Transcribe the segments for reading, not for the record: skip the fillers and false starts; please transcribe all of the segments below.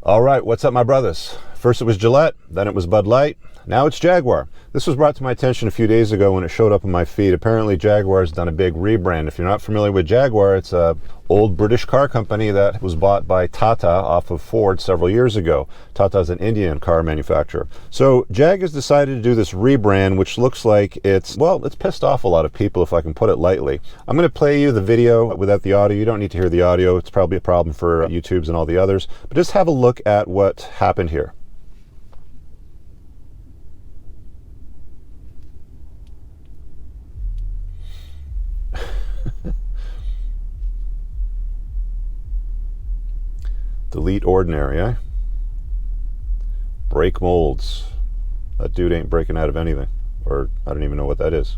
All right, what's up, my brothers? First it was Gillette, then it was Bud Light, now it's Jaguar. This was brought to my attention a few days ago when it showed up on my feed. Apparently Jaguar's done a big rebrand. If you're not familiar with Jaguar, it's a old British car company that was bought by Tata off of Ford several years ago. Tata's an Indian car manufacturer. So Jag has decided to do this rebrand, which looks like it's pissed off a lot of people, if I can put it lightly. I'm going to play you the video without the audio. You don't need to hear the audio. It's probably a problem for YouTube's and all the others. But just have a look at what happened here. Delete ordinary, eh? Break molds. That dude ain't breaking out of anything. Or I don't even know what that is.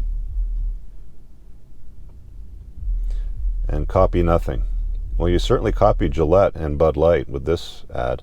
And copy nothing. Well, you certainly copied Gillette and Bud Light with this ad.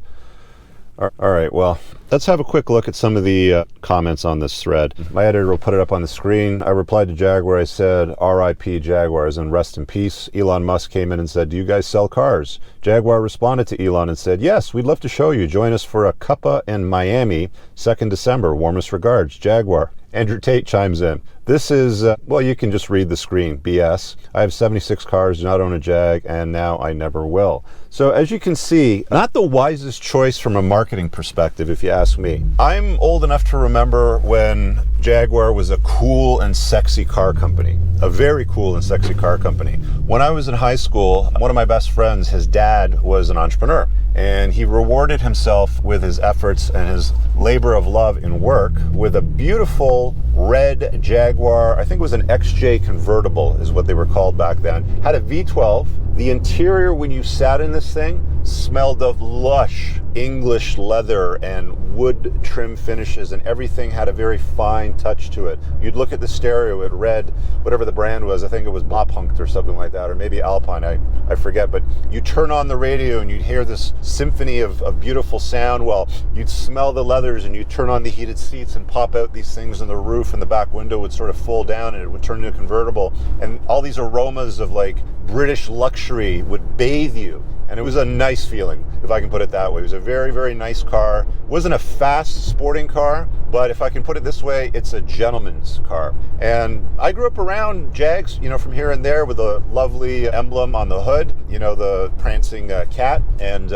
All right, well, let's have a quick look at some of the comments on this thread. My editor will put it up on the screen. I replied to Jaguar. I said, RIP Jaguars and rest in peace. Elon Musk came in and said, do you guys sell cars? Jaguar responded to Elon and said, yes, we'd love to show you. Join us for a cuppa in Miami, 2nd December. Warmest regards, Jaguar. Andrew Tate chimes in. This is, well, you can just read the screen, BS. I have 76 cars, do not own a Jag, and now I never will. So as you can see, not the wisest choice from a marketing perspective, if you ask me. I'm old enough to remember when Jaguar was a cool and sexy car company, a very cool and sexy car company. When I was in high school, one of my best friends, his dad was an entrepreneur, and he rewarded himself with his efforts and his labor of love in work with a beautiful red Jaguar. I think it was an XJ convertible is what they were called back then. Had a V12. The interior, when you sat in this thing, smelled of lush English leather and wood trim finishes, and everything had a very fine touch to it. You'd look at the stereo, it read whatever the brand was. I think it was Bopunk or something like that, or maybe Alpine, I forget. But you turn on the radio and you'd hear this symphony of beautiful sound. Well, you'd smell the leathers, and you'd turn on the heated seats and pop out these things in the roof, and the back window would sort of fold down and it would turn into a convertible. And all these aromas of like British luxury would bathe you. And it was a nice feeling, if I can put it that way. It was a very, very nice car. It wasn't a fast sporting car, but if I can put it this way, it's a gentleman's car. And I grew up around Jags, from here and there with a lovely emblem on the hood, the prancing cat. And,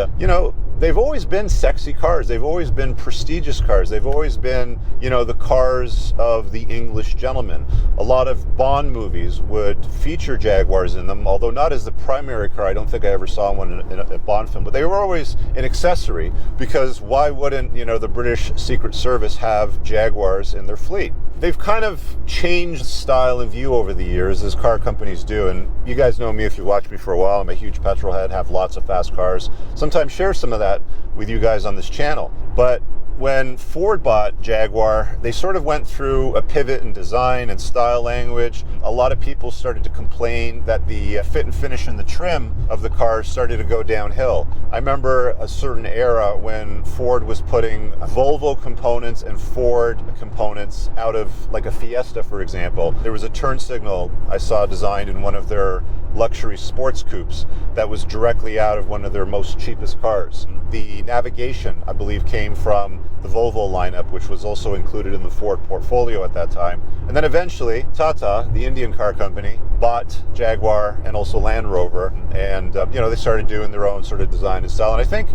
they've always been sexy cars. They've always been prestigious cars. They've always been, the cars of the English gentleman. A lot of Bond movies would feature Jaguars in them, although not as the primary car. I don't think I ever saw one in a Bond film, but they were always an accessory, because why wouldn't, the British Secret Service have Jaguars in their fleet? They've kind of changed style and view over the years, as car companies do. And you guys know me if you've watched me for a while. I'm a huge petrol head, have lots of fast cars. Sometimes share some of that with you guys on this channel. But when Ford bought Jaguar, they sort of went through a pivot in design and style language. A lot of people started to complain that the fit and finish and the trim of the cars started to go downhill. I remember a certain era when Ford was putting Volvo components and Ford components out of like a Fiesta, for example. There was a turn signal I saw designed in one of their luxury sports coupes that was directly out of one of their most cheapest cars. The navigation, I believe, came from the Volvo lineup, which was also included in the Ford portfolio at that time. And then eventually, Tata, the Indian car company, bought Jaguar and also Land Rover, and they started doing their own sort of design and style. And I think,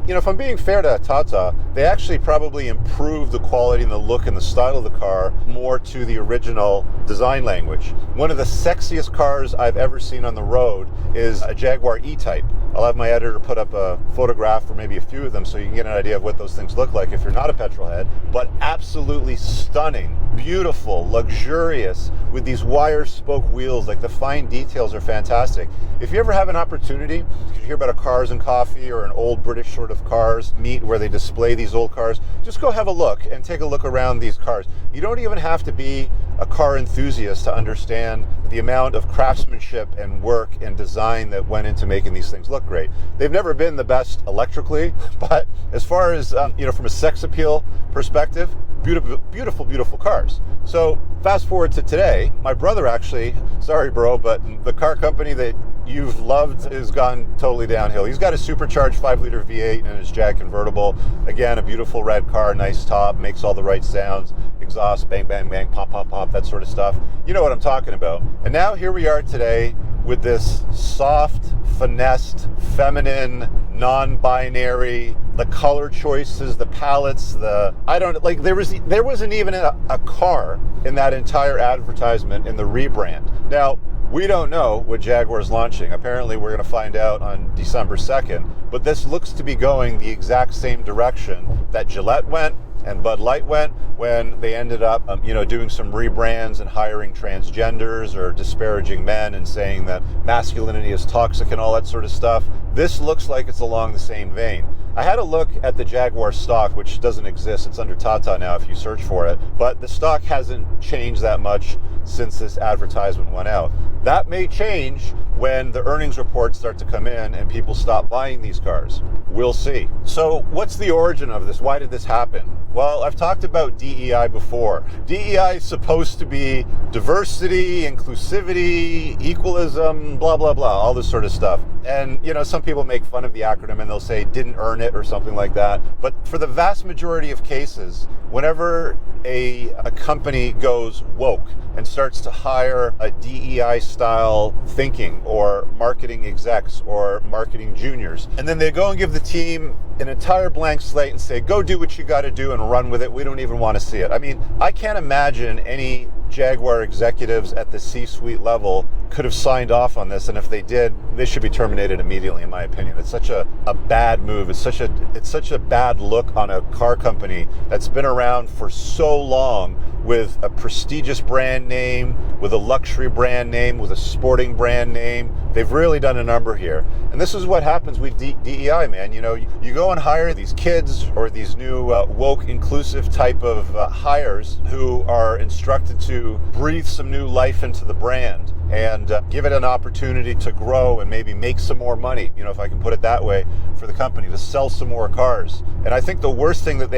if I'm being fair to Tata, they actually probably improved the quality and the look and the style of the car more to the original design language. One of the sexiest cars I've ever seen on the road is a Jaguar E-Type. I'll have my editor put up a photograph or maybe a few of them so you can get an idea of what those things look like if you're not a petrol head. But absolutely stunning, beautiful, luxurious, with these wire spoke wheels. Like, the fine details are fantastic. If you ever have an opportunity, you hear about a Cars and Coffee or an old British sort of cars meet where they display these old cars, just go have a look and take a look around these cars. You don't even have to be a car enthusiast to understand the amount of craftsmanship and work and design that went into making these things look great. They've never been the best electrically, but as far as from a sex appeal perspective, beautiful, beautiful, beautiful cars. So fast forward to today, my brother actually, sorry bro, but the car company that you've loved has gone totally downhill. He's got a supercharged 5-liter V8 in his Jag convertible. Again, a beautiful red car, nice top, makes all the right sounds, exhaust, bang, bang, bang, pop, pop, pop, that sort of stuff. You know what I'm talking about. And now here we are today with this soft, finessed, feminine, non-binary, the color choices, the palettes, there wasn't even a car in that entire advertisement in the Rebrand. Now, we don't know what Jaguar is launching. Apparently, we're going to find out on December 2nd. But this looks to be going the exact same direction that Gillette went and Bud Light went when they ended up, doing some rebrands and hiring transgenders or disparaging men and saying that masculinity is toxic and all that sort of stuff. This looks like it's along the same vein. I had a look at the Jaguar stock, which doesn't exist. It's under Tata now if you search for it. But the stock hasn't changed that much since this advertisement went out. That may change when the earnings reports start to come in and people stop buying these cars. We'll see. So what's the origin of this? Why did this happen? Well, I've talked about DEI before. DEI is supposed to be diversity, inclusivity, equalism, blah, blah, blah, all this sort of stuff. And, some people make fun of the acronym and they'll say didn't earn it or something like that. But for the vast majority of cases, whenever a company goes woke and starts to hire a DEI style thinking or marketing execs or marketing juniors, and then they go and give the team an entire blank slate and say, go do what you got to do and run with it. We don't even want to see it. I mean, I can't imagine any Jaguar executives at the C-suite level could have signed off on this, and if they did, they should be terminated immediately, in my opinion. It's such a bad move. It's such a bad look on a car company that's been around for so long with a prestigious brand name, with a luxury brand name, with a sporting brand name. They've really done a number here. And this is what happens with DEI, man. You go and hire these kids or these new woke, inclusive type of hires who are instructed to breathe some new life into the brand and give it an opportunity to grow and maybe make some more money, if I can put it that way, for the company to sell some more cars. And I think the worst thing that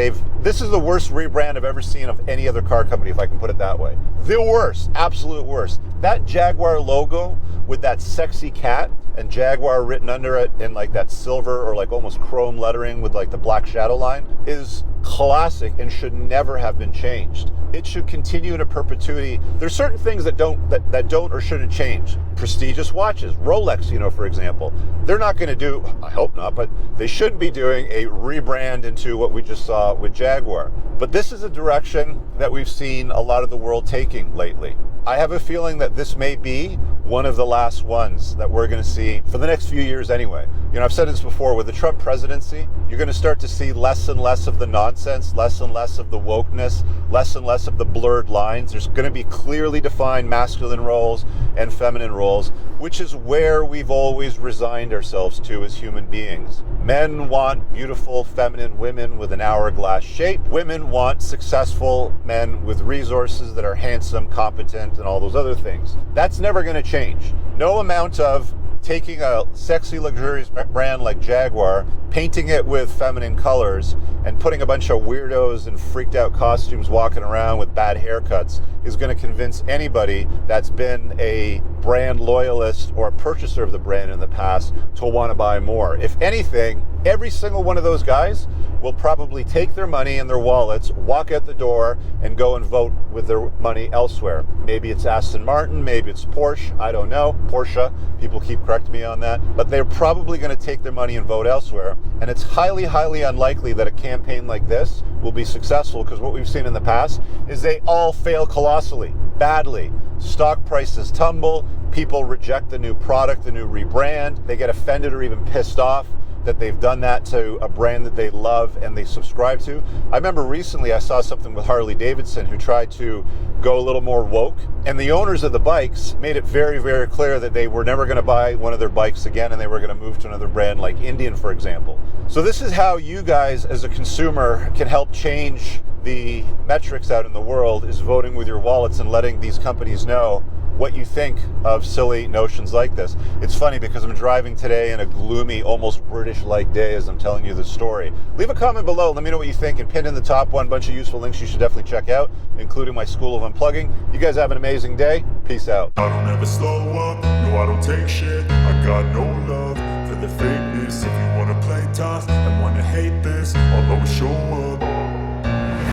this is the worst rebrand I've ever seen of any other car company, if I can put it that way. The worst, absolute worst. That Jaguar logo with that sexy cat and Jaguar written under it in like that silver or like almost chrome lettering with like the black shadow line is classic and should never have been changed. It should continue in perpetuity. There's certain things that don't or shouldn't change. Prestigious watches, Rolex, for example, they're not going to do, I hope not, but they shouldn't be doing a rebrand into what we just saw with Jaguar. But this is a direction that we've seen a lot of the world taking lately. I have a feeling that this may be one of the last ones that we're going to see for the next few years anyway. I've said this before, with the Trump presidency, you're going to start to see less and less of the nonsense, less and less of the wokeness, less and less of the blurred lines. There's going to be clearly defined masculine roles and feminine roles, which is where we've always resigned ourselves to as human beings. Men want beautiful, feminine women with an hourglass shape. Women want successful men with resources that are handsome, competent, and all those other things. That's never going to change. No amount of taking a sexy, luxurious brand like Jaguar, painting it with feminine colors, and putting a bunch of weirdos in freaked out costumes walking around with bad haircuts is going to convince anybody that's been a brand loyalist or a purchaser of the brand in the past to want to buy more. If anything, every single one of those guys will probably take their money in their wallets, walk out the door, and go and vote with their money elsewhere. Maybe it's Aston Martin, maybe it's Porsche, I don't know, Porsche, people keep correcting me on that, but they're probably going to take their money and vote elsewhere. And it's highly, highly unlikely that a campaign like this will be successful, because what we've seen in the past is they all fail colossally, badly. Stock prices tumble, people reject the new product, the new rebrand, they get offended or even pissed off that they've done that to a brand that they love and they subscribe to. I remember recently I saw something with Harley Davidson who tried to go a little more woke, and the owners of the bikes made it very, very clear that they were never going to buy one of their bikes again and they were going to move to another brand like Indian, for example. So this is how you guys as a consumer can help change the metrics out in the world, is voting with your wallets and letting these companies know what you think of silly notions like this. It's funny because I'm driving today in a gloomy, almost British-like day as I'm telling you this story. Leave a comment below. Let me know what you think, and pin in the top one bunch of useful links you should definitely check out, including my School of Unplugging. You guys have an amazing day. Peace out. I don't ever slow up, no I don't take shit. I got no love for the fakeness. If you wanna play tough and wanna hate this, I'll always show up.